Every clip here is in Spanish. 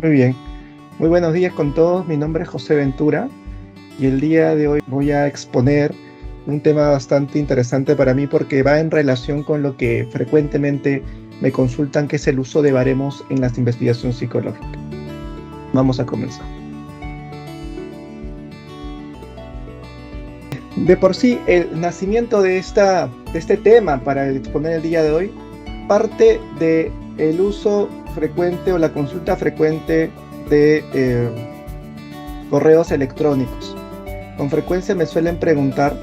Muy bien, muy buenos días con todos. Mi nombre es José Ventura y el día de hoy voy a exponer un tema bastante interesante para mí porque va en relación con lo que frecuentemente me consultan, que es el uso de baremos en la investigación psicológica. Vamos a comenzar. De por sí, el nacimiento de este tema para exponer el día de hoy parte del uso frecuente o la consulta frecuente de correos electrónicos. Con frecuencia me suelen preguntar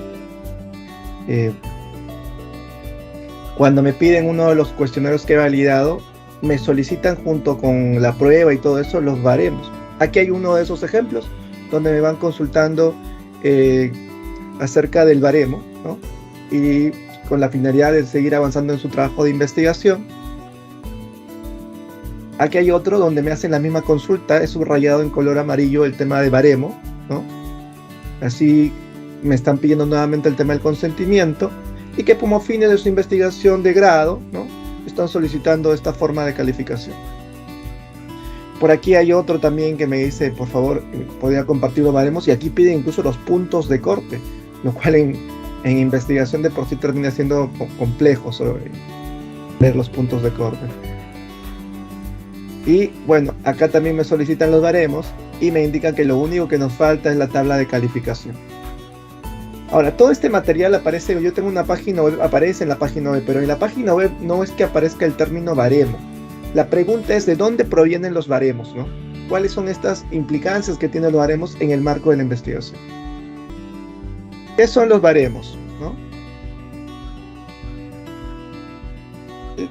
cuando me piden uno de los cuestionarios que he validado, me solicitan junto con la prueba y todo eso los baremos. Aquí hay uno de esos ejemplos donde me van consultando acerca del baremo, ¿no? Y con la finalidad de seguir avanzando en su trabajo de investigación. Aquí hay otro donde me hacen la misma consulta, es subrayado en color amarillo el tema de baremo, ¿no? Así me están pidiendo nuevamente el tema del consentimiento y que como fines de su investigación de grado, ¿no?, están solicitando esta forma de calificación. Por aquí hay otro también que me dice, por favor, podría compartir los baremos, y aquí pide incluso los puntos de corte, lo cual en investigación de por sí termina siendo complejo sobre ver los puntos de corte. Y bueno, acá también me solicitan los baremos y me indican que lo único que nos falta es la tabla de calificación. Ahora, todo este material aparece, yo tengo una página web, aparece en la página web, pero en la página web no es que aparezca el término baremo. La pregunta es de dónde provienen los baremos, ¿no? ¿Cuáles son estas implicancias que tienen los baremos en el marco de la investigación? ¿Qué son los baremos, ¿no?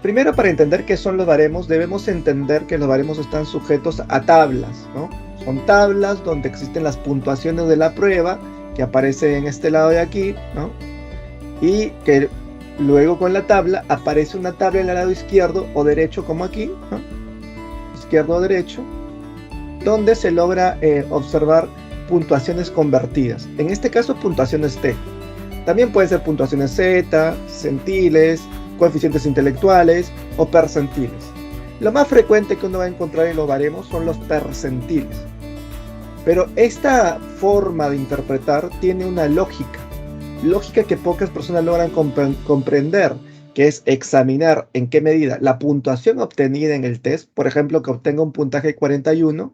Primero, para entender qué son los baremos, debemos entender que los baremos están sujetos a tablas, ¿no? Son tablas donde existen las puntuaciones de la prueba, que aparece en este lado de aquí, ¿no? Y que luego con la tabla aparece una tabla en el lado izquierdo o derecho, como aquí, ¿no? Izquierdo o derecho, donde se logra observar puntuaciones convertidas. En este caso, puntuaciones T. También pueden ser puntuaciones Z, centiles, coeficientes intelectuales o percentiles. Lo más frecuente que uno va a encontrar en los baremos son los percentiles. Pero esta forma de interpretar tiene una lógica que pocas personas logran comprender, que es examinar en qué medida la puntuación obtenida en el test, por ejemplo, que obtenga un puntaje 41,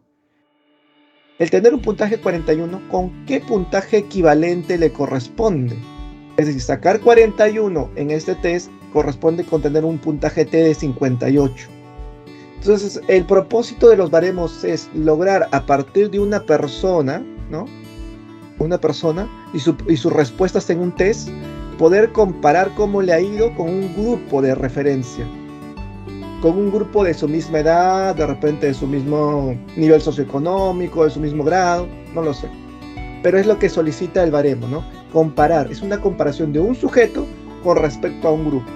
el tener un puntaje 41, ¿con qué puntaje equivalente le corresponde? Es decir, sacar 41 en este test corresponde con tener un puntaje T de 58. Entonces, el propósito de los baremos es lograr a partir de una persona, ¿no?, una persona y sus respuestas en un test, poder comparar cómo le ha ido con un grupo de referencia, con un grupo de su misma edad, de repente de su mismo nivel socioeconómico, de su mismo grado, no lo sé. Pero es lo que solicita el baremo, ¿no? Comparar, es una comparación de un sujeto con respecto a un grupo.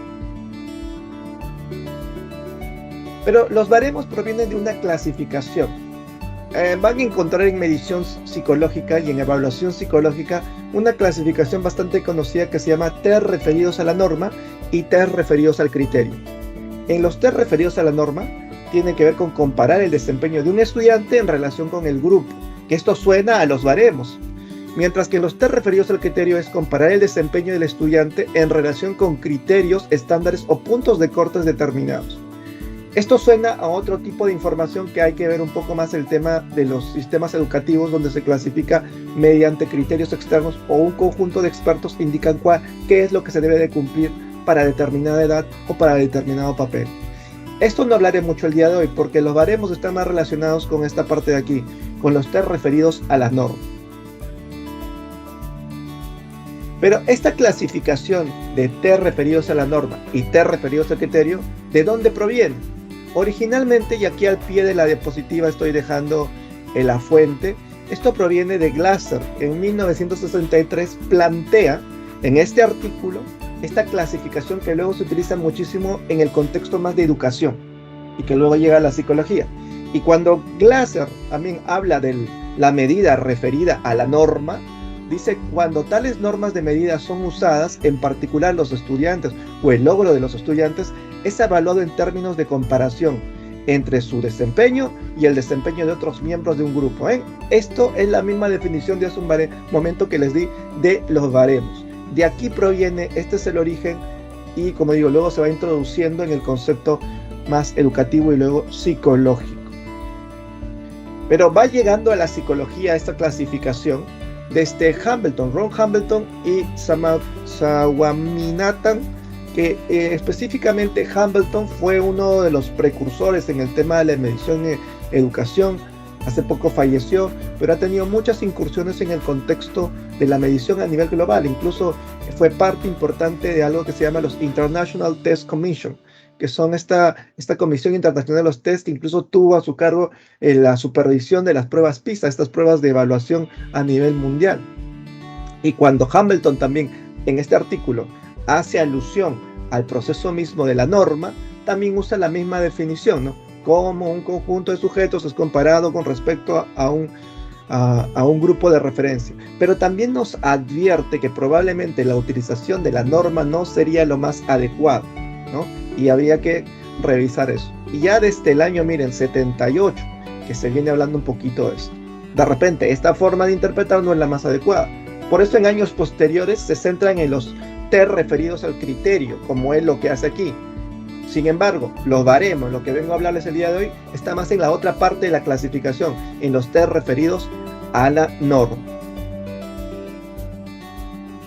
Pero los baremos provienen de una clasificación. Van a encontrar en medición psicológica y en evaluación psicológica una clasificación bastante conocida que se llama test referidos a la norma y test referidos al criterio. En los test referidos a la norma tiene que ver con comparar el desempeño de un estudiante en relación con el grupo, que esto suena a los baremos. Mientras que en los test referidos al criterio es comparar el desempeño del estudiante en relación con criterios, estándares o puntos de cortes determinados. Esto suena a otro tipo de información que hay que ver un poco más el tema de los sistemas educativos, donde se clasifica mediante criterios externos o un conjunto de expertos que indican qué es lo que se debe de cumplir para determinada edad o para determinado papel. Esto no hablaré mucho el día de hoy porque los baremos están más relacionados con esta parte de aquí, con los test referidos a la norma. Pero esta clasificación de test referidos a la norma y test referidos al criterio, ¿de dónde proviene? Originalmente, y aquí al pie de la diapositiva estoy dejando la fuente, esto proviene de Glasser, que en 1963 plantea en este artículo esta clasificación que luego se utiliza muchísimo en el contexto más de educación y que luego llega a la psicología. Y cuando Glasser también habla de la medida referida a la norma, dice cuando tales normas de medida son usadas, en particular los estudiantes o el logro de los estudiantes, es evaluado en términos de comparación entre su desempeño y el desempeño de otros miembros de un grupo. Esto es la misma definición de hace un momento que les di de los baremos. De aquí proviene, este es el origen, y como digo, luego se va introduciendo en el concepto más educativo y luego psicológico. Pero va llegando a la psicología esta clasificación desde Hambleton, Ron Hambleton y Swaminathan, que específicamente Hambleton fue uno de los precursores en el tema de la medición en educación. Hace poco falleció, pero ha tenido muchas incursiones en el contexto de la medición a nivel global. Incluso fue parte importante de algo que se llama los International Test Commission, que son esta comisión internacional de los test, que incluso tuvo a su cargo la supervisión de las pruebas PISA, estas pruebas de evaluación a nivel mundial. Y cuando Hambleton también en este artículo hace alusión al proceso mismo de la norma, también usa la misma definición, ¿no? Como un conjunto de sujetos es comparado con respecto a un grupo de referencia. Pero también nos advierte que probablemente la utilización de la norma no sería lo más adecuado, ¿no? Y habría que revisar eso. Y ya desde el año, miren, 78, que se viene hablando un poquito de esto. De repente, esta forma de interpretar no es la más adecuada. Por eso en años posteriores se centran en los test referidos al criterio, como es lo que hace aquí. Sin embargo, los baremos, lo que vengo a hablarles el día de hoy, está más en la otra parte de la clasificación, en los test referidos a la norma.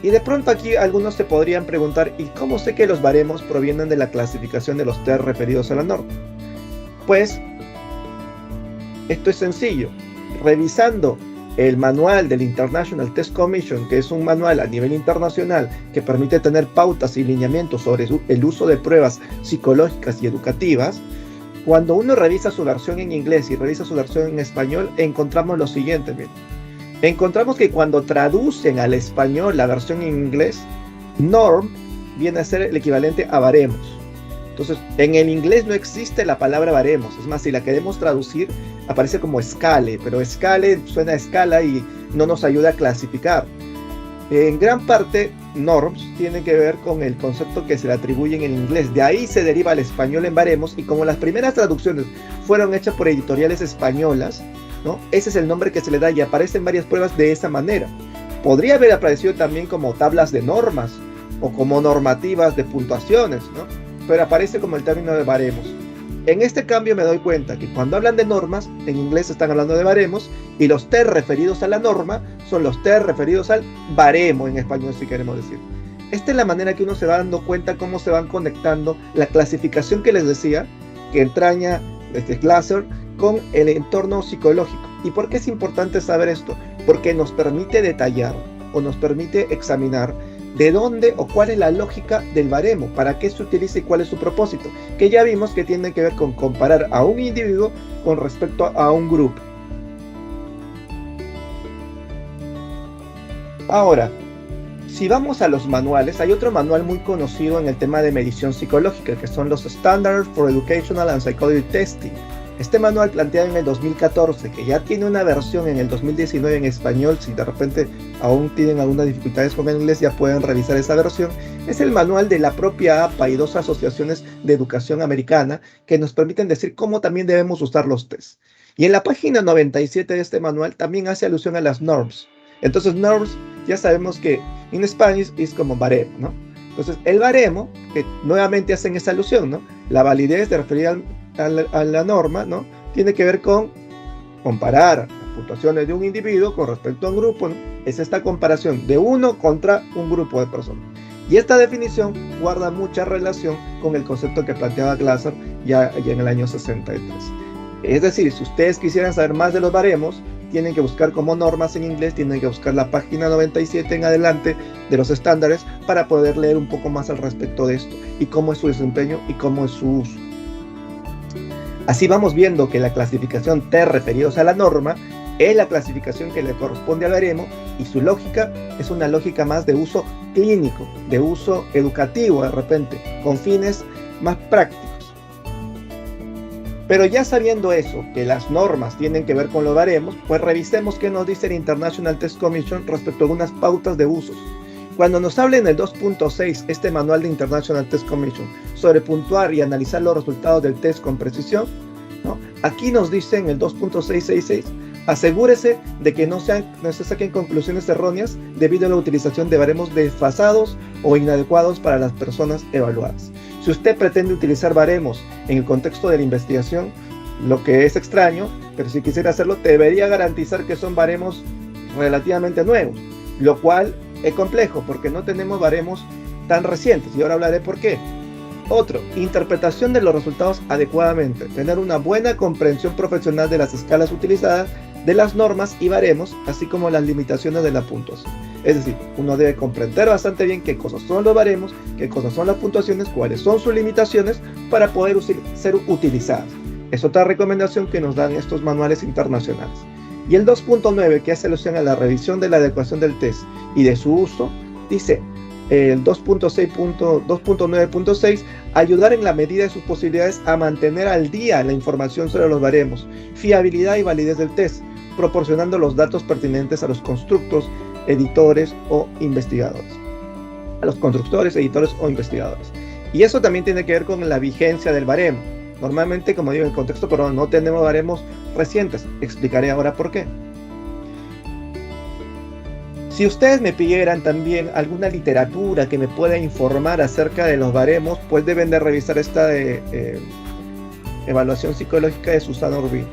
Y de pronto aquí algunos se podrían preguntar, ¿y cómo sé que los baremos provienen de la clasificación de los test referidos a la norma? Pues, esto es sencillo. Revisando el manual del International Test Commission, que es un manual a nivel internacional que permite tener pautas y lineamientos sobre el uso de pruebas psicológicas y educativas, cuando uno revisa su versión en inglés y revisa su versión en español, encontramos lo siguiente. Miren. Encontramos que cuando traducen al español la versión en inglés, norm viene a ser el equivalente a baremos. Entonces, en el inglés no existe la palabra baremos. Es más, si la queremos traducir, aparece como scale, pero scale suena a escala y no nos ayuda a clasificar. En gran parte, norms tiene que ver con el concepto que se le atribuye en el inglés. De ahí se deriva al español en baremos, y como las primeras traducciones fueron hechas por editoriales españolas, ¿no? Ese es el nombre que se le da y aparecen varias pruebas de esa manera. Podría haber aparecido también como tablas de normas o como normativas de puntuaciones, ¿no? Pero aparece como el término de baremos. En este cambio me doy cuenta que cuando hablan de normas, en inglés están hablando de baremos, y los test referidos a la norma son los test referidos al baremo en español, si queremos decir. Esta es la manera que uno se va dando cuenta cómo se van conectando la clasificación que les decía, que entraña desde Glasser con el entorno psicológico. ¿Y por qué es importante saber esto? Porque nos permite detallar o nos permite examinar de dónde o cuál es la lógica del baremo, para qué se utiliza y cuál es su propósito, que ya vimos que tiene que ver con comparar a un individuo con respecto a un grupo. Ahora, si vamos a los manuales, hay otro manual muy conocido en el tema de medición psicológica, que son los Standards for Educational and Psychology Testing. Este manual, planteado en el 2014, que ya tiene una versión en el 2019 en español, si de repente aún tienen algunas dificultades con el inglés, ya pueden revisar esa versión. Es el manual de la propia APA y dos asociaciones de educación americana que nos permiten decir cómo también debemos usar los tests. Y en la página 97 de este manual también hace alusión a las norms. Entonces, norms, ya sabemos que en Spanish es como baremo, ¿no? Entonces, el baremo, que nuevamente hacen esa alusión, ¿no? La validez de referir a la norma, ¿no? Tiene que ver con comparar las puntuaciones de un individuo con respecto a un grupo, ¿no? Es esta comparación de uno contra un grupo de personas. Y esta definición guarda mucha relación con el concepto que planteaba Glasser ya en el año 63. Es decir, si ustedes quisieran saber más de los baremos, tienen que buscar como normas en inglés, tienen que buscar la página 97 en adelante de los estándares para poder leer un poco más al respecto de esto y cómo es su desempeño y cómo es su uso. Así vamos viendo que la clasificación T referidos a la norma es la clasificación que le corresponde al baremo, y su lógica es una lógica más de uso clínico, de uso educativo de repente, con fines más prácticos. Pero ya sabiendo eso, que las normas tienen que ver con los baremos, pues revisemos qué nos dice el International Test Commission respecto a algunas pautas de usos. Cuando nos habla en el 2.6, este manual de International Test Commission, sobre puntuar y analizar los resultados del test con precisión, Aquí nos dice en el 2.666, asegúrese de que no se saquen conclusiones erróneas debido a la utilización de baremos desfasados o inadecuados para las personas evaluadas. Si usted pretende utilizar baremos en el contexto de la investigación, lo que es extraño, pero si quisiera hacerlo, debería garantizar que son baremos relativamente nuevos, lo cual es complejo porque no tenemos baremos tan recientes, y ahora hablaré por qué. Otro, interpretación de los resultados adecuadamente, tener una buena comprensión profesional de las escalas utilizadas, de las normas y baremos, así como las limitaciones de la puntuación. Es decir, uno debe comprender bastante bien qué cosas son los baremos, qué cosas son las puntuaciones, cuáles son sus limitaciones para poder ser utilizadas. Es otra recomendación que nos dan estos manuales internacionales. Y el 2.9, que hace alusión a la revisión de la adecuación del test y de su uso, dice el 2.9.6, ayudar en la medida de sus posibilidades a mantener al día la información sobre los baremos, fiabilidad y validez del test, proporcionando los datos pertinentes a los constructores, editores o investigadores. A los constructores, editores o investigadores. Y eso también tiene que ver con la vigencia del baremo. Normalmente, como digo, en el contexto pero no tenemos baremos recientes. Explicaré ahora por qué. Si ustedes me pidieran también alguna literatura que me pueda informar acerca de los baremos, pues deben de revisar esta evaluación psicológica de Susana Urbina,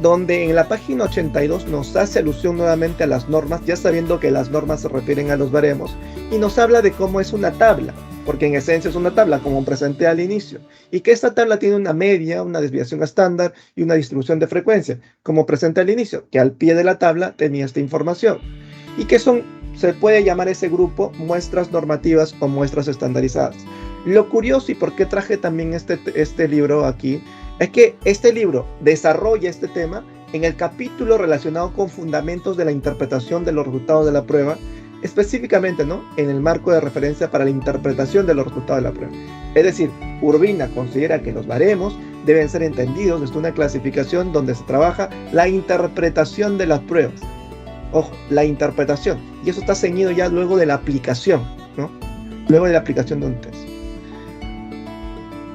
donde en la página 82 nos hace alusión nuevamente a las normas, ya sabiendo que las normas se refieren a los baremos, y nos habla de cómo es una tabla, porque en esencia es una tabla, como presenté al inicio, y que esta tabla tiene una media, una desviación estándar y una distribución de frecuencia, como presenté al inicio, que al pie de la tabla tenía esta información, y que se puede llamar ese grupo muestras normativas o muestras estandarizadas. Lo curioso, y por qué traje también este libro aquí, es que este libro desarrolla este tema en el capítulo relacionado con fundamentos de la interpretación de los resultados de la prueba, específicamente, ¿no?, en el marco de referencia para la interpretación de los resultados de la prueba. Es decir, Urbina considera que los baremos deben ser entendidos desde una clasificación donde se trabaja la interpretación de las pruebas. Ojo, la interpretación. Y eso está ceñido ya luego de la aplicación, ¿no? Luego de la aplicación de un test.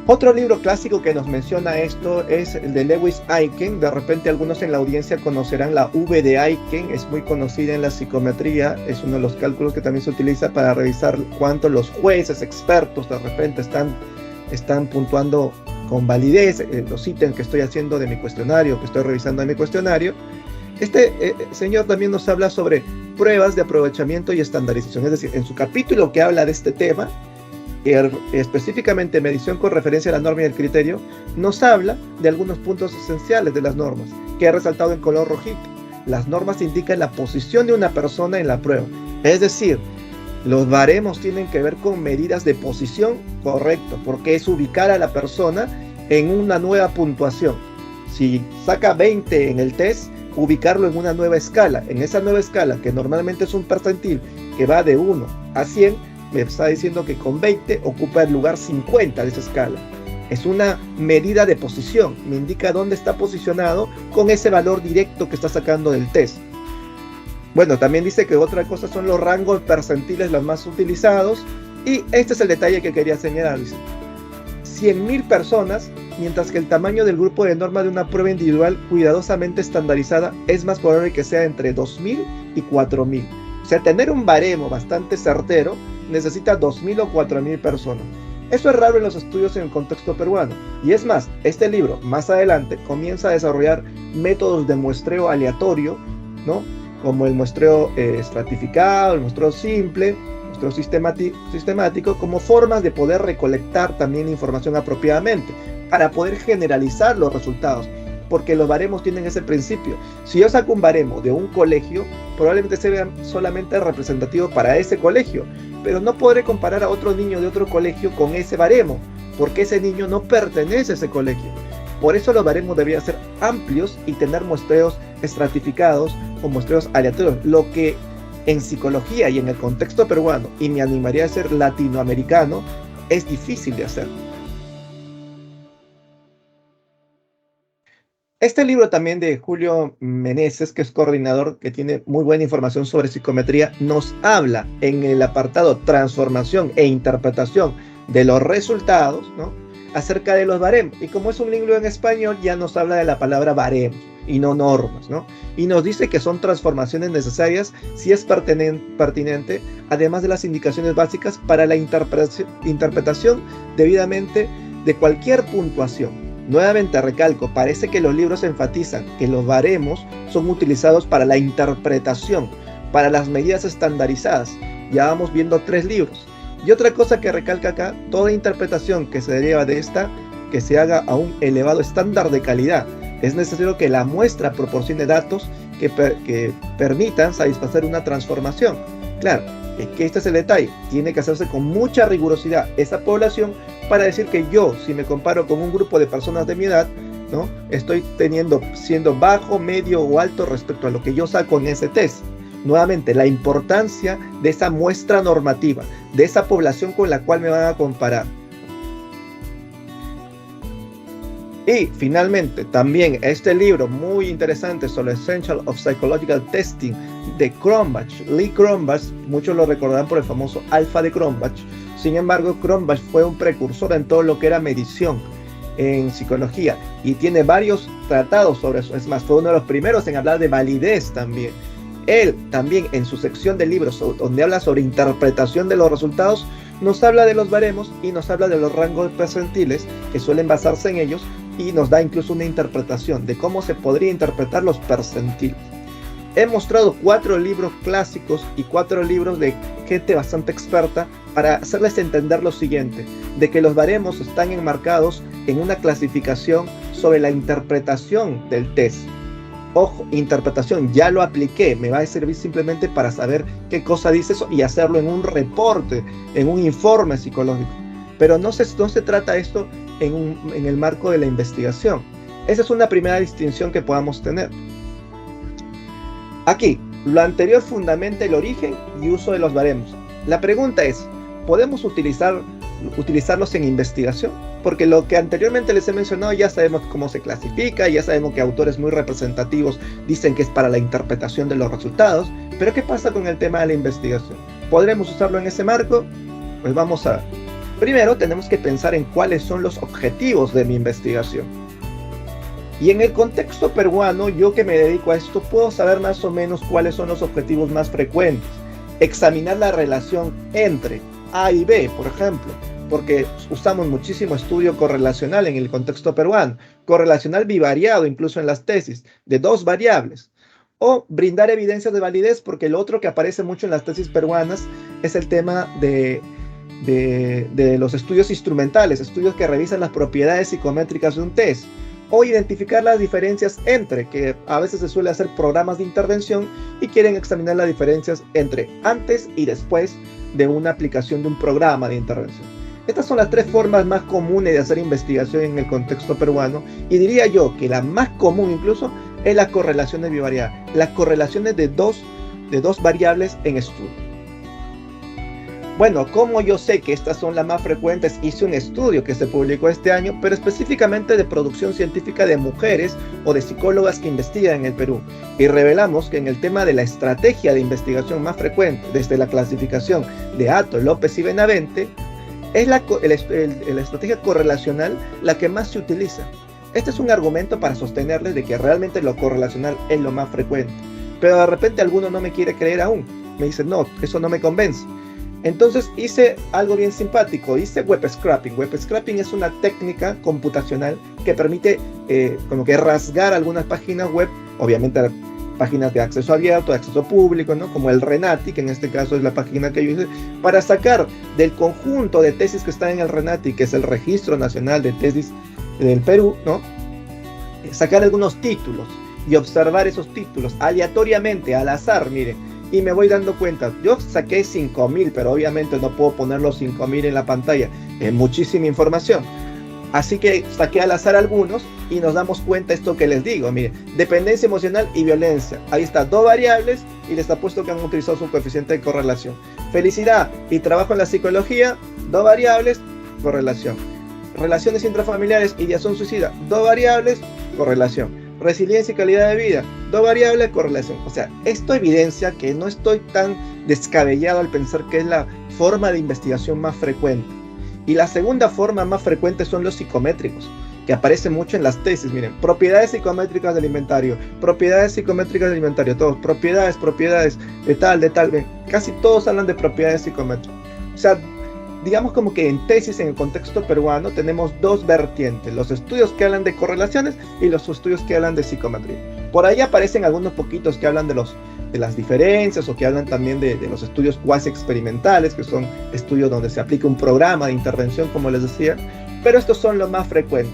Otro libro clásico que nos menciona esto es el de Lewis Aiken. De repente algunos en la audiencia conocerán la V de Aiken, es muy conocida en la psicometría, es uno de los cálculos que también se utiliza para revisar cuánto los jueces expertos de repente están puntuando con validez los ítems que estoy haciendo de mi cuestionario, que estoy revisando de mi cuestionario. Este señor también nos habla sobre pruebas de aprovechamiento y estandarización, es decir, en su capítulo que habla de este tema, específicamente medición con referencia a la norma y el criterio, nos habla de algunos puntos esenciales de las normas, que he resaltado en color rojito. Las normas indican la posición de una persona en la prueba, es decir, los baremos tienen que ver con medidas de posición, correcto, porque es ubicar a la persona en una nueva puntuación. Si saca 20 en el test, ubicarlo en una nueva escala. En esa nueva escala, que normalmente es un percentil que va de 1 a 100, me está diciendo que con 20 ocupa el lugar 50 de esa escala. Es una medida de posición, me indica dónde está posicionado con ese valor directo que está sacando del test. Bueno, también dice que otra cosa son los rangos percentiles los más utilizados, y este es el detalle que quería señalarles. 100.000 personas, mientras que el tamaño del grupo de norma de una prueba individual cuidadosamente estandarizada es más probable que sea entre 2.000 y 4.000. O sea, tener un baremo bastante certero necesita 2.000 o 4.000 personas. Eso es raro en los estudios en el contexto peruano. Y es más, este libro, más adelante, comienza a desarrollar métodos de muestreo aleatorio, ¿no?, como el muestreo estratificado, el muestreo simple, muestreo sistemático, como formas de poder recolectar también información apropiadamente, para poder generalizar los resultados. Porque los baremos tienen ese principio. Si yo saco un baremo de un colegio, probablemente se vea solamente representativo para ese colegio, pero no podré comparar a otro niño de otro colegio con ese baremo, porque ese niño no pertenece a ese colegio. Por eso los baremos deberían ser amplios y tener muestreos estratificados o muestreos aleatorios, lo que en psicología y en el contexto peruano, y me animaría a ser latinoamericano, es difícil de hacer. Este libro también de Julio Meneses, que es coordinador, que tiene muy buena información sobre psicometría, nos habla en el apartado transformación e interpretación de los resultados, ¿no?, acerca de los baremos. Y como es un libro en español, ya nos habla de la palabra baremos y no normas, ¿no? Y nos dice que son transformaciones necesarias si es pertinente, además de las indicaciones básicas para la interpretación debidamente de cualquier puntuación. Nuevamente recalco, parece que los libros enfatizan que los baremos son utilizados para la interpretación, para las medidas estandarizadas. Ya vamos viendo 3 libros. Y otra cosa que recalca acá, toda interpretación que se deriva de esta, que se haga a un elevado estándar de calidad. Es necesario que la muestra proporcione datos que permitan satisfacer una transformación. Claro, es que este es el detalle. Tiene que hacerse con mucha rigurosidad esa población para decir que yo, si me comparo con un grupo de personas de mi edad, ¿no? Estoy siendo bajo, medio o alto respecto a lo que yo saco en ese test. Nuevamente, la importancia de esa muestra normativa, de esa población con la cual me van a comparar. Y finalmente, también este libro muy interesante sobre Essential of Psychological Testing de Cronbach, Lee Cronbach, muchos lo recordarán por el famoso alfa de Cronbach. Sin embargo, Cronbach fue un precursor en todo lo que era medición en psicología y tiene varios tratados sobre eso. Es más, fue uno de los primeros en hablar de validez también. Él también en su sección de libros donde habla sobre interpretación de los resultados, nos habla de los baremos y nos habla de los rangos percentiles que suelen basarse en ellos y nos da incluso una interpretación de cómo se podría interpretar los percentiles. He mostrado 4 libros clásicos y 4 libros de gente bastante experta para hacerles entender lo siguiente, de que los baremos están enmarcados en una clasificación sobre la interpretación del test. Ojo, interpretación, ya lo apliqué, me va a servir simplemente para saber qué cosa dice eso y hacerlo en un reporte, en un informe psicológico. Pero no se trata esto en el marco de la investigación. Esa es una primera distinción que podamos tener. Aquí, lo anterior fundamenta el origen y uso de los baremos. La pregunta es, ¿podemos utilizarlos en investigación? Porque lo que anteriormente les he mencionado ya sabemos cómo se clasifica, ya sabemos que autores muy representativos dicen que es para la interpretación de los resultados, pero ¿qué pasa con el tema de la investigación? ¿Podremos usarlo en ese marco? Pues vamos a ver. Primero tenemos que pensar en cuáles son los objetivos de mi investigación. Y en el contexto peruano, yo que me dedico a esto, puedo saber más o menos cuáles son los objetivos más frecuentes. Examinar la relación entre A y B, por ejemplo, porque usamos muchísimo estudio correlacional en el contexto peruano, correlacional bivariado incluso en las tesis, de 2 variables. O brindar evidencias de validez, porque lo otro que aparece mucho en las tesis peruanas es el tema de los estudios instrumentales, estudios que revisan las propiedades psicométricas de un test. O identificar las diferencias entre, que a veces se suele hacer programas de intervención y quieren examinar las diferencias entre antes y después de una aplicación de un programa de intervención. Estas son las 3 formas más comunes de hacer investigación en el contexto peruano y diría yo que la más común incluso es las correlaciones bivariadas, las correlaciones de dos variables en estudio. Bueno, como yo sé que estas son las más frecuentes, hice un estudio que se publicó este año, pero específicamente de producción científica de mujeres o de psicólogas que investigan en el Perú. Y revelamos que en el tema de la estrategia de investigación más frecuente, desde la clasificación de Atto, López y Benavente, es la estrategia correlacional la que más se utiliza. Este es un argumento para sostenerles de que realmente lo correlacional es lo más frecuente. Pero de repente alguno no me quiere creer aún. Me dice, no, eso no me convence. Entonces hice algo bien simpático, hice web scraping. Web scraping es una técnica computacional que permite como que rasgar algunas páginas web, obviamente páginas de acceso abierto, de acceso público, ¿no? Como el Renati, que en este caso es la página que yo hice, para sacar del conjunto de tesis que están en el Renati, que es el Registro Nacional de Tesis del Perú, ¿no? Sacar algunos títulos y observar esos títulos aleatoriamente, al azar, miren. Y me voy dando cuenta, yo saqué 5.000, pero obviamente no puedo poner los 5.000 en la pantalla, es muchísima información. Así que saqué al azar algunos y nos damos cuenta esto que les digo, miren, dependencia emocional y violencia. Ahí está, 2 variables y les apuesto que han utilizado su coeficiente de correlación. Felicidad y trabajo en la psicología, 2 variables, correlación. Relaciones intrafamiliares, ideación suicida, 2 variables, correlación. Resiliencia y calidad de vida, 2 variables, correlación. O sea, esto evidencia que no estoy tan descabellado al pensar que es la forma de investigación más frecuente. Y la segunda forma más frecuente son los psicométricos, que aparece mucho en las tesis. Miren, propiedades psicométricas del inventario, propiedades psicométricas del inventario, todos, propiedades de tal, ven, casi todos hablan de propiedades psicométricas. O sea, digamos como que en tesis, en el contexto peruano, tenemos dos vertientes, los estudios que hablan de correlaciones y los estudios que hablan de psicometría. Por ahí aparecen algunos poquitos que hablan de las diferencias, o que hablan también de los estudios cuasi experimentales, que son estudios donde se aplica un programa de intervención, como les decía, pero estos son los más frecuentes.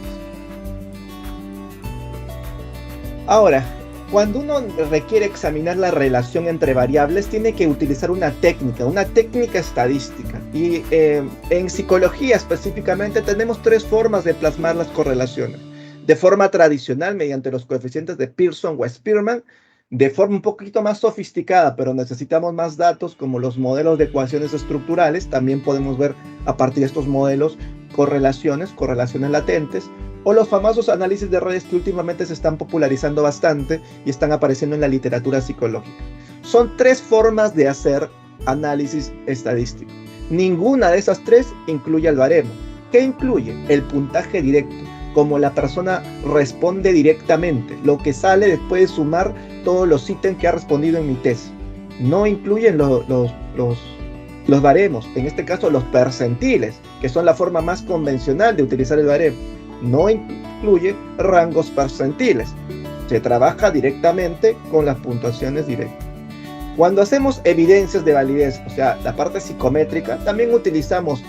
Ahora, cuando uno requiere examinar la relación entre variables, tiene que utilizar una técnica estadística. Y en psicología específicamente tenemos tres formas de plasmar las correlaciones. De forma tradicional, mediante los coeficientes de Pearson o Spearman, de forma un poquito más sofisticada, pero necesitamos más datos, como los modelos de ecuaciones estructurales. También podemos ver a partir de estos modelos correlaciones latentes, o los famosos análisis de redes que últimamente se están popularizando bastante y están apareciendo en la literatura psicológica. Son tres formas de hacer análisis estadístico. Ninguna de esas tres incluye el baremo. ¿Qué incluye? El puntaje directo, como la persona responde directamente, lo que sale después de sumar todos los ítems que ha respondido en mi test. No incluyen los baremos, en este caso los percentiles, que son la forma más convencional de utilizar el baremo. No incluye rangos percentiles. Se trabaja directamente con las puntuaciones directas. Cuando hacemos evidencias de validez, o sea, la parte psicométrica, también utilizamos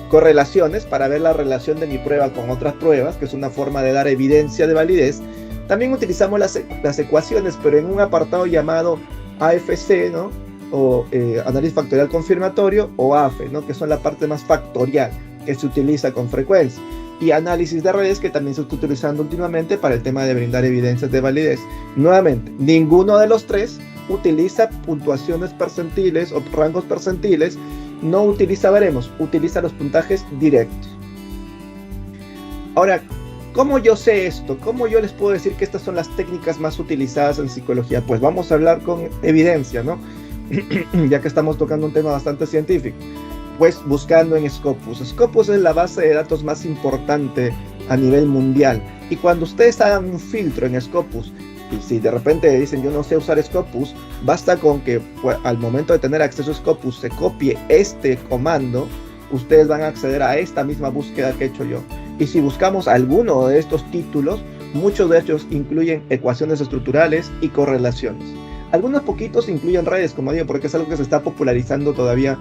correlaciones para ver la relación de mi prueba con otras pruebas, que es una forma de dar evidencia de validez. También utilizamos las ecuaciones, pero en un apartado llamado AFC, ¿no? O análisis factorial confirmatorio, o AFE, ¿no? Que son la parte más factorial que se utiliza con frecuencia. Y análisis de redes, que también se está utilizando últimamente para el tema de brindar evidencias de validez. Nuevamente, ninguno de los tres utiliza puntuaciones percentiles o rangos percentiles, no utiliza baremos, utiliza los puntajes directos. Ahora, ¿cómo yo sé esto? ¿Cómo yo les puedo decir que estas son las técnicas más utilizadas en psicología? Pues vamos a hablar con evidencia, ¿no? Ya que estamos tocando un tema bastante científico. Pues buscando en Scopus. Scopus es la base de datos más importante a nivel mundial. Y cuando ustedes hagan un filtro en Scopus, y si de repente dicen yo no sé usar Scopus, basta con que pues, al momento de tener acceso a Scopus se copie este comando, ustedes van a acceder a esta misma búsqueda que he hecho yo. Y si buscamos alguno de estos títulos, muchos de ellos incluyen ecuaciones estructurales y correlaciones. Algunos poquitos incluyen redes, como digo, porque es algo que se está popularizando todavía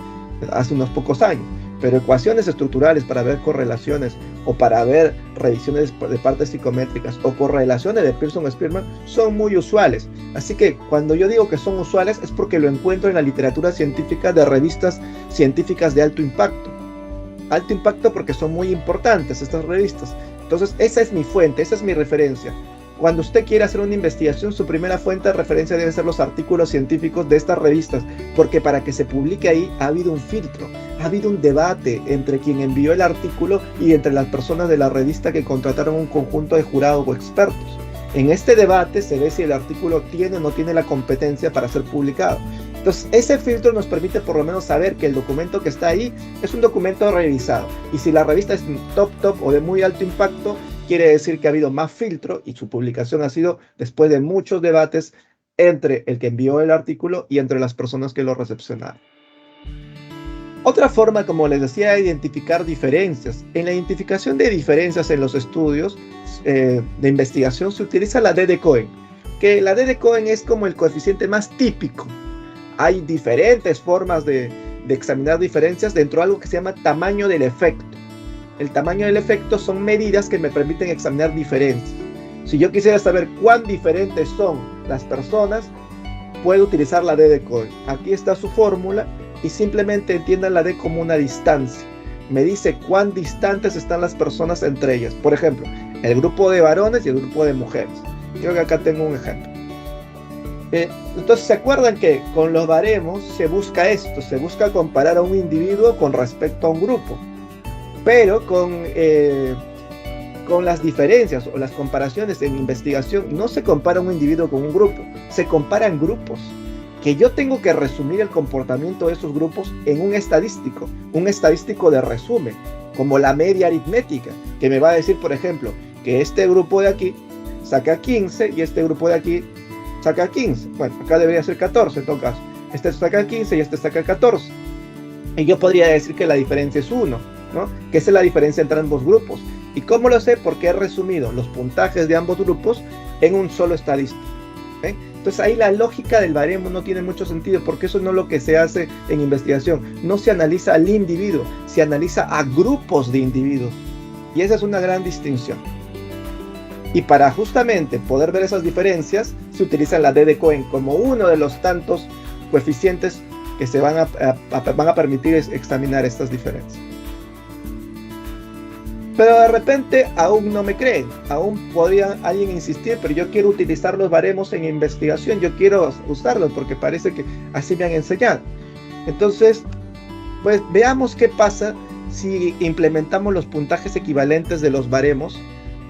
hace unos pocos años, pero ecuaciones estructurales para ver correlaciones, o para ver revisiones de partes psicométricas, o correlaciones de Pearson o Spearman, son muy usuales. Así que cuando yo digo que son usuales es porque lo encuentro en la literatura científica de revistas científicas de alto impacto. Alto impacto porque son muy importantes estas revistas. Entonces esa es mi fuente, esa es mi referencia. Cuando usted quiere hacer una investigación, su primera fuente de referencia deben ser los artículos científicos de estas revistas, porque para que se publique ahí ha habido un filtro, ha habido un debate entre quien envió el artículo y entre las personas de la revista que contrataron un conjunto de jurados o expertos. En este debate se ve si el artículo tiene o no tiene la competencia para ser publicado. Entonces ese filtro nos permite por lo menos saber que el documento que está ahí es un documento revisado, y si la revista es top o de muy alto impacto, quiere decir que ha habido más filtro y su publicación ha sido después de muchos debates entre el que envió el artículo y entre las personas que lo recepcionaron. Otra forma, como les decía, de identificar diferencias. En la identificación de diferencias en los estudios de investigación se utiliza la D de Cohen, que la D de Cohen es como el coeficiente más típico. Hay diferentes formas de examinar diferencias dentro de algo que se llama tamaño del efecto. El tamaño del efecto son medidas que me permiten examinar diferencias. Si yo quisiera saber cuán diferentes son las personas, puedo utilizar la D de Cohen. Aquí está su fórmula y simplemente entiendan la D como una distancia. Me dice cuán distantes están las personas entre ellas. Por ejemplo, el grupo de varones y el grupo de mujeres. Creo que acá tengo un ejemplo. Entonces, ¿se acuerdan que con los baremos se busca esto? Se busca comparar a un individuo con respecto a un grupo. Pero con las diferencias o las comparaciones en investigación no se compara un individuo con un grupo, se comparan grupos porque yo tengo que resumir el comportamiento de esos grupos en un estadístico de resumen, como la media aritmética, que me va a decir, por ejemplo, que este grupo de aquí saca 15 y este grupo de aquí saca 15. Bueno, acá debería ser 14 en todo caso. Este saca 15 y este saca 14. Y yo podría decir que la diferencia es 1, ¿no? Que esa es la diferencia entre ambos grupos. ¿Y cómo lo sé? Porque he resumido los puntajes de ambos grupos en un solo estadístico. ¿Eh? Entonces ahí la lógica del baremo no tiene mucho sentido, porque eso no es lo que se hace en investigación. No se analiza al individuo, se analiza a grupos de individuos. Y esa es una gran distinción. Y para justamente poder ver esas diferencias, se utiliza la D de Cohen como uno de los tantos coeficientes que se van a permitir examinar estas diferencias. Pero de repente aún no me creen, aún podría alguien insistir, pero yo quiero utilizar los baremos en investigación, yo quiero usarlos porque parece que así me han enseñado. Entonces, pues veamos qué pasa si implementamos los puntajes equivalentes de los baremos,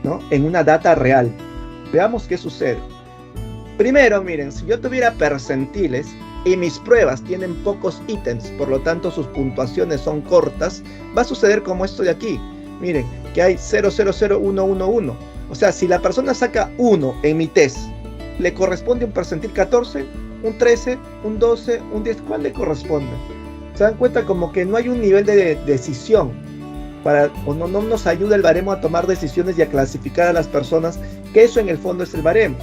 ¿no?, en una data real. Veamos qué sucede. Primero, miren, si yo tuviera percentiles y mis pruebas tienen pocos ítems, por lo tanto sus puntuaciones son cortas, va a suceder como esto de aquí. Miren, que hay 0,00111. O sea, si la persona saca 1 en mi test, ¿le corresponde un percentil 14, un 13, un 12, un 10? ¿Cuál le corresponde? ¿Se dan cuenta como que no hay un nivel de decisión? O no nos ayuda el baremo a tomar decisiones y a clasificar a las personas, que eso en el fondo es el baremo.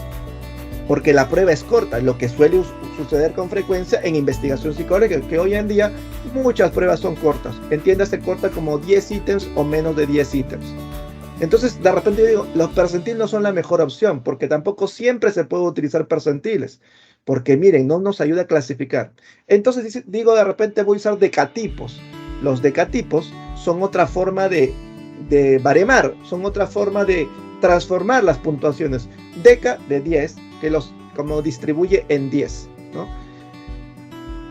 Porque la prueba es corta, lo que suele suceder con frecuencia en investigación psicológica, que hoy en día muchas pruebas son cortas. Entiéndase corta como 10 ítems o menos de 10 ítems. Entonces, de repente yo digo, los percentiles no son la mejor opción, porque tampoco siempre se puede utilizar percentiles. Porque miren, no nos ayuda a clasificar. Entonces digo, de repente voy a usar decatipos. Los decatipos son otra forma de baremar, son otra forma de transformar las puntuaciones. Deca de 10, que como distribuye en 10, ¿no?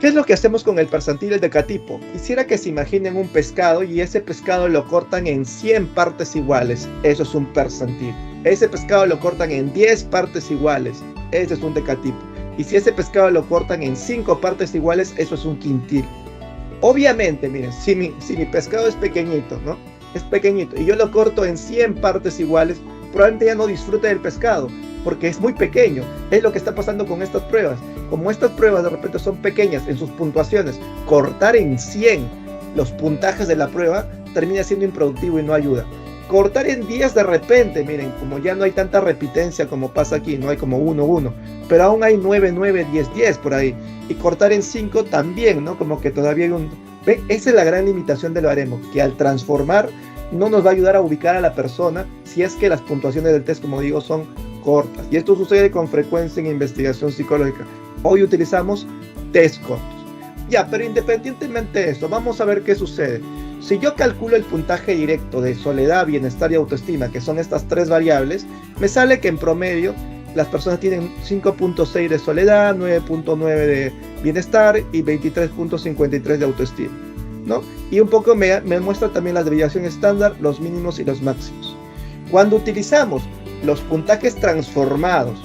¿Qué es lo que hacemos con el percentil del decatipo? Quisiera que se imaginen un pescado y ese pescado lo cortan en 100 partes iguales. Eso es un percentil. Ese pescado lo cortan en 10 partes iguales. Ese es un decatipo. Y si ese pescado lo cortan en 5 partes iguales, eso es un quintil. Obviamente, miren, si mi pescado es pequeñito, ¿no? Es pequeñito y yo lo corto en 100 partes iguales, probablemente ya no disfrute del pescado, porque es muy pequeño. Es lo que está pasando con estas pruebas. Como estas pruebas de repente son pequeñas en sus puntuaciones, cortar en 100 los puntajes de la prueba termina siendo improductivo y no ayuda. Cortar en 10 de repente, miren, como ya no hay tanta repitencia como pasa aquí, no hay como 1, 1, pero aún hay 9, 9, 10, 10 por ahí. Y cortar en 5 también, ¿no? Como que todavía hay un... ¿Ven? Esa es la gran limitación del baremo, que al transformar no nos va a ayudar a ubicar a la persona si es que las puntuaciones del test, como digo, son cortas. Y esto sucede con frecuencia en investigación psicológica. Hoy utilizamos test cortos. Ya, pero independientemente de eso, vamos a ver qué sucede. Si yo calculo el puntaje directo de soledad, bienestar y autoestima, que son estas tres variables, me sale que en promedio las personas tienen 5.6 de soledad, 9.9 de bienestar y 23.53 de autoestima, ¿no? Y un poco me muestra también la desviación estándar, los mínimos y los máximos. Cuando utilizamos los puntajes transformados,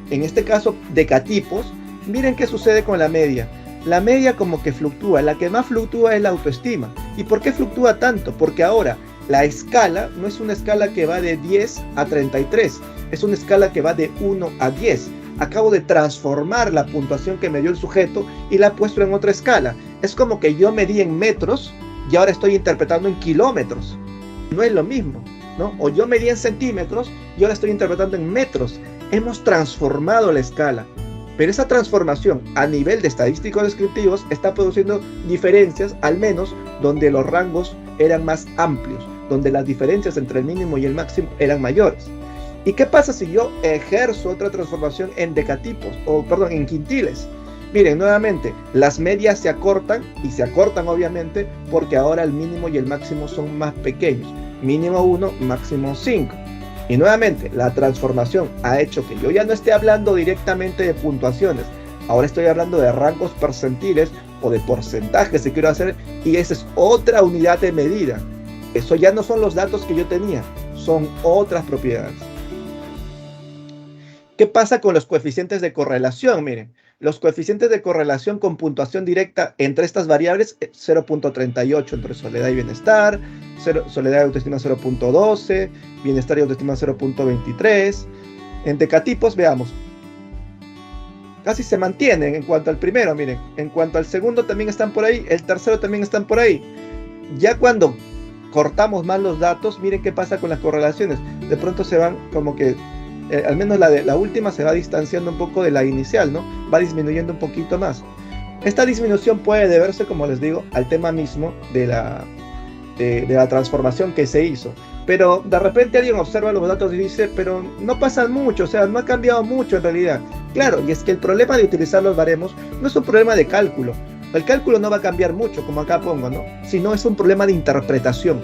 en este caso decatipos, miren qué sucede con la media. La media como que fluctúa, la que más fluctúa es la autoestima. ¿Y por qué fluctúa tanto? Porque ahora la escala no es una escala que va de 10 a 33, es una escala que va de 1 a 10. Acabo de transformar la puntuación que me dio el sujeto y la he puesto en otra escala. Es como que yo medí en metros y ahora estoy interpretando en kilómetros. No es lo mismo, ¿no? O yo medí en centímetros y ahora estoy interpretando en metros. Hemos transformado la escala. Pero esa transformación a nivel de estadísticos descriptivos está produciendo diferencias, al menos donde los rangos eran más amplios, donde las diferencias entre el mínimo y el máximo eran mayores. ¿Y qué pasa si yo ejerzo otra transformación en decatipos, en quintiles? Miren, nuevamente, las medias se acortan, y se acortan obviamente porque ahora el mínimo y el máximo son más pequeños. Mínimo 1, máximo 5. Y nuevamente, la transformación ha hecho que yo ya no esté hablando directamente de puntuaciones. Ahora estoy hablando de rangos percentiles o de porcentajes que quiero hacer, y esa es otra unidad de medida. Eso ya no son los datos que yo tenía, son otras propiedades. ¿Qué pasa con los coeficientes de correlación? Miren, los coeficientes de correlación con puntuación directa entre estas variables, 0.38 entre soledad y bienestar, soledad y autoestima 0.12, bienestar y autoestima 0.23. En decatipos, veamos, casi se mantienen en cuanto al primero, miren, en cuanto al segundo también están por ahí, el tercero también están por ahí. Ya cuando cortamos más los datos, miren qué pasa con las correlaciones. De pronto se van como que, al menos la última se va distanciando un poco de la inicial, ¿no? Va disminuyendo un poquito más. Esta disminución puede deberse, como les digo, al tema mismo de la transformación que se hizo. Pero de repente alguien observa los datos y dice, pero no pasa mucho, o sea, no ha cambiado mucho en realidad. Claro, y es que el problema de utilizar los baremos no es un problema de cálculo. El cálculo no va a cambiar mucho, como acá pongo, ¿no? Sino es un problema de interpretación.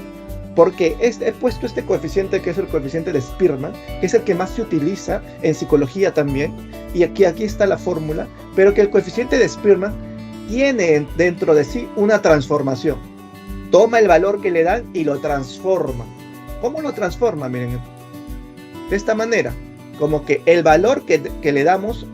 Porque he puesto este coeficiente que es el coeficiente de Spearman, que es el que más se utiliza en psicología también, y aquí está la fórmula, pero que el coeficiente de Spearman tiene dentro de sí una transformación. Toma el valor que le dan y lo transforma. ¿Cómo lo transforma? Miren, de esta manera, como que el valor que le damos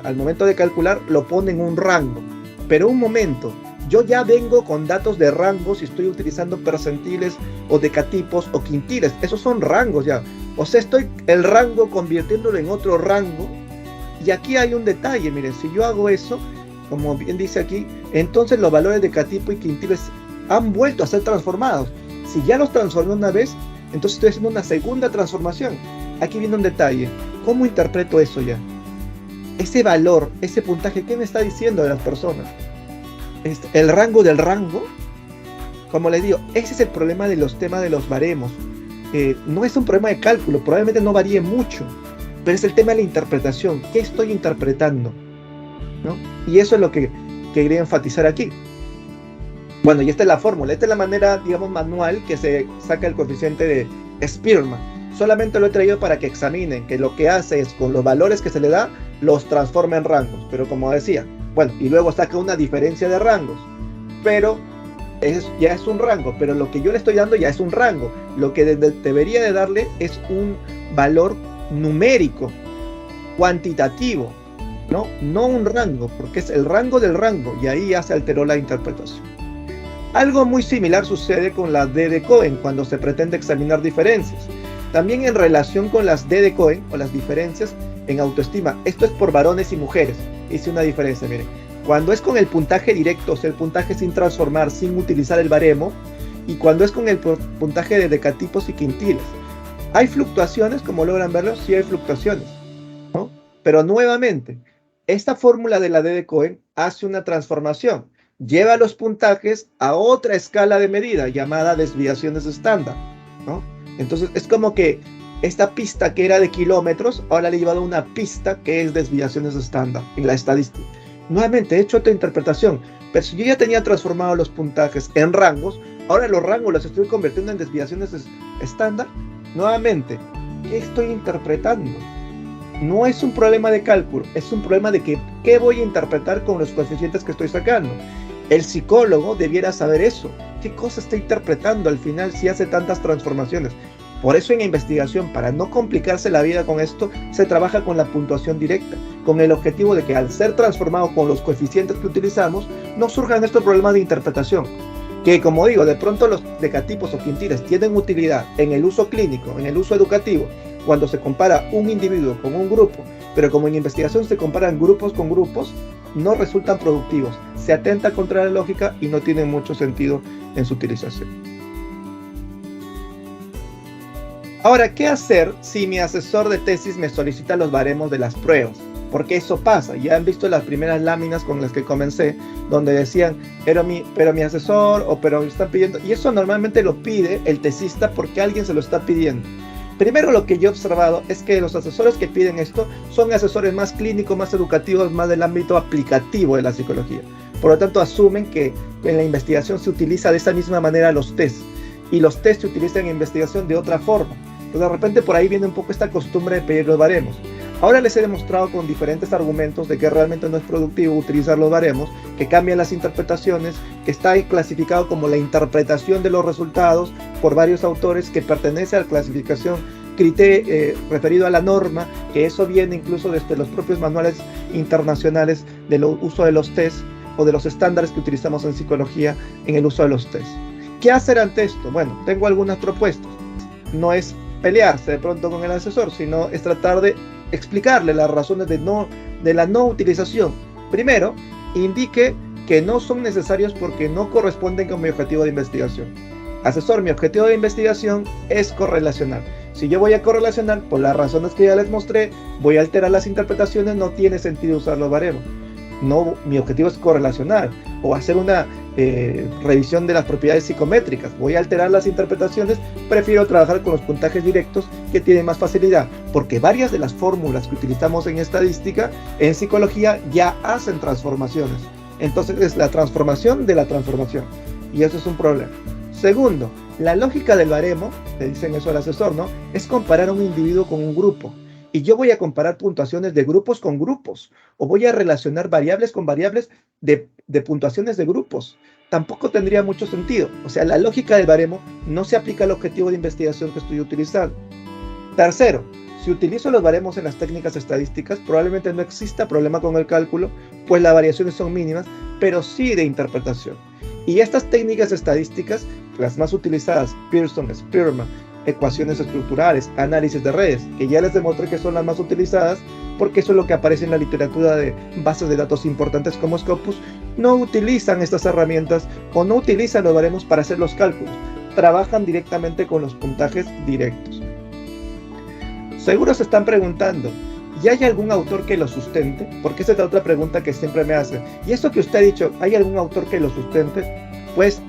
al momento de calcular lo pone en un rango. Pero un momento, yo ya vengo con datos de rangos y estoy utilizando percentiles o decatipos o quintiles. Esos son rangos ya. O sea, estoy el rango convirtiéndolo en otro rango. Y aquí hay un detalle, miren, si yo hago eso, como bien dice aquí, entonces los valores de decatipo y quintiles han vuelto a ser transformados. Si ya los transformé una vez, entonces estoy haciendo una segunda transformación. Aquí viene un detalle. ¿Cómo interpreto eso ya? Ese valor, ese puntaje, ¿qué me está diciendo de las personas? El rango del rango. Como les digo, ese es el problema de los temas de los baremos. No es un problema de cálculo, probablemente no varíe mucho, pero es el tema de la interpretación. ¿Qué estoy interpretando? ¿No? Y eso es lo que quería enfatizar aquí. Bueno, y esta es la fórmula, esta es la manera, digamos, manual que se saca el coeficiente de Spearman. Solamente lo he traído para que examinen que lo que hace es, con los valores que se le da, los transforma en rangos. Pero como decía, bueno, y luego saca una diferencia de rangos. Pero ya es un rango, pero lo que yo le estoy dando ya es un rango. Lo que debería de darle es un valor numérico, cuantitativo, ¿no? No un rango, porque es el rango del rango, y ahí ya se alteró la interpretación. Algo muy similar sucede con la D de Cohen cuando se pretende examinar diferencias. También en relación con las D de Cohen o las diferencias en autoestima. Esto es por varones y mujeres. Hice una diferencia, miren. Cuando es con el puntaje directo, o sea, el puntaje sin transformar, sin utilizar el baremo, y cuando es con el puntaje de decatipos y quintiles. ¿Hay fluctuaciones, como logran verlo? Sí hay fluctuaciones, ¿no? Pero nuevamente, esta fórmula de la D de Cohen hace una transformación. Lleva los puntajes a otra escala de medida llamada desviaciones estándar, ¿no? Entonces es como que esta pista que era de kilómetros, ahora le he llevado una pista que es desviaciones estándar en la estadística. Nuevamente he hecho otra interpretación, pero si yo ya tenía transformado los puntajes en rangos, ahora los rangos los estoy convirtiendo en desviaciones estándar. Nuevamente, ¿qué estoy interpretando? No es un problema de cálculo, es un problema de qué voy a interpretar con los coeficientes que estoy sacando. El psicólogo debiera saber eso. ¿Qué cosa está interpretando al final si hace tantas transformaciones? Por eso en investigación, para no complicarse la vida con esto, se trabaja con la puntuación directa, con el objetivo de que al ser transformado con los coeficientes que utilizamos, no surjan estos problemas de interpretación. Que, como digo, de pronto los decatipos o quintiles tienen utilidad en el uso clínico, en el uso educativo, cuando se compara un individuo con un grupo, pero como en investigación se comparan grupos con grupos, no resultan productivos, se atenta contra la lógica y no tienen mucho sentido en su utilización. Ahora, ¿qué hacer si mi asesor de tesis me solicita los baremos de las pruebas? Porque eso pasa, ya han visto las primeras láminas con las que comencé, donde decían, pero mi asesor, pero me están pidiendo, y eso normalmente lo pide el tesista porque alguien se lo está pidiendo. Primero, lo que yo he observado es que los asesores que piden esto son asesores más clínicos, más educativos, más del ámbito aplicativo de la psicología. Por lo tanto, asumen que en la investigación se utiliza de esa misma manera los test, y los test se utilizan en investigación de otra forma. Entonces, de repente por ahí viene un poco esta costumbre de pedir los baremos. Ahora les he demostrado con diferentes argumentos de que realmente no es productivo utilizar los baremos, que cambian las interpretaciones, que está clasificado como la interpretación de los resultados por varios autores, que pertenece a la clasificación referido a la norma, que eso viene incluso desde los propios manuales internacionales del uso de los test o de los estándares que utilizamos en psicología en el uso de los test. ¿Qué hacer ante esto? Bueno, tengo algunas propuestas. No es pelearse de pronto con el asesor, sino es tratar de explicarle las razones de la no utilización. Primero, indique que no son necesarios porque no corresponden con mi objetivo de investigación. Asesor, mi objetivo de investigación es correlacionar. Si yo voy a correlacionar, por las razones que ya les mostré, voy a alterar las interpretaciones, no tiene sentido usar los baremos. No, mi objetivo es correlacionar o hacer una revisión de las propiedades psicométricas. Voy a alterar las interpretaciones, prefiero trabajar con los puntajes directos que tienen más facilidad, porque varias de las fórmulas que utilizamos en estadística, en psicología, ya hacen transformaciones. Entonces es la transformación de la transformación, y eso es un problema. Segundo, la lógica del baremo, le dicen eso al asesor, ¿no? Es comparar a un individuo con un grupo. Y yo voy a comparar puntuaciones de grupos con grupos, o voy a relacionar variables con variables de puntuaciones de grupos. Tampoco tendría mucho sentido. O sea, la lógica del baremo no se aplica al objetivo de investigación que estoy utilizando. Tercero, si utilizo los baremos en las técnicas estadísticas, probablemente no exista problema con el cálculo, pues las variaciones son mínimas, pero sí de interpretación. Y estas técnicas estadísticas, las más utilizadas, Pearson, Spearman, ecuaciones estructurales, análisis de redes, que ya les demostré que son las más utilizadas, porque eso es lo que aparece en la literatura de bases de datos importantes como Scopus, no utilizan estas herramientas o no utilizan los baremos para hacer los cálculos, trabajan directamente con los puntajes directos. Seguro se están preguntando, ¿y hay algún autor que lo sustente? Porque esa es la otra pregunta que siempre me hacen. ¿Y esto que usted ha dicho, hay algún autor que lo sustente? Pues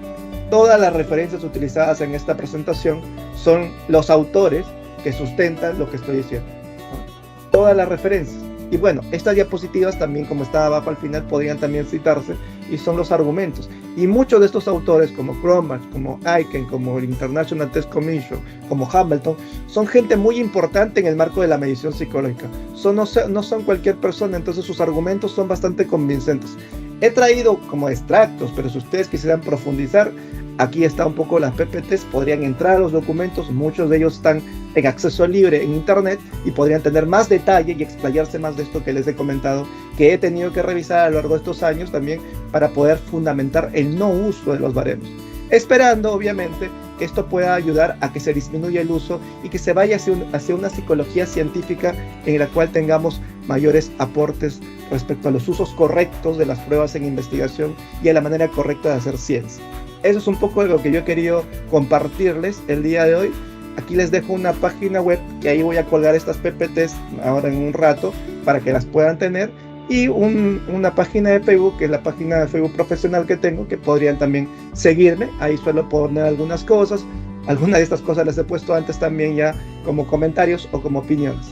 todas las referencias utilizadas en esta presentación son los autores que sustentan lo que estoy diciendo, ¿no? Todas las referencias. Y bueno, estas diapositivas también, como estaba abajo al final, podrían también citarse y son los argumentos. Y muchos de estos autores, como Cronbach, como Aiken, como el International Test Commission, como Hamilton, son gente muy importante en el marco de la medición psicológica. No son cualquier persona, entonces sus argumentos son bastante convincentes. He traído como extractos, pero si ustedes quisieran profundizar, aquí está un poco las PPTs, podrían entrar a los documentos, muchos de ellos están en acceso libre en internet y podrían tener más detalle y explayarse más de esto que les he comentado, que he tenido que revisar a lo largo de estos años también para poder fundamentar el no uso de los baremos. Esperando, obviamente, que esto pueda ayudar a que se disminuya el uso y que se vaya hacia una psicología científica en la cual tengamos mayores aportes respecto a los usos correctos de las pruebas en investigación y a la manera correcta de hacer ciencia. Eso es un poco de lo que yo he querido compartirles el día de hoy. Aquí les dejo una página web que ahí voy a colgar estas PPTs ahora en un rato para que las puedan tener, y una página de Facebook, que es la página de Facebook profesional que tengo, que podrían también seguirme. Ahí suelo poner algunas cosas. Algunas de estas cosas las he puesto antes también ya como comentarios o como opiniones.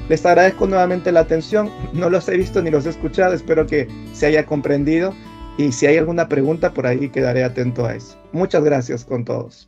Les agradezco nuevamente la atención. No los he visto ni los he escuchado. Espero que se haya comprendido. Y si hay alguna pregunta, por ahí quedaré atento a eso. Muchas gracias con todos.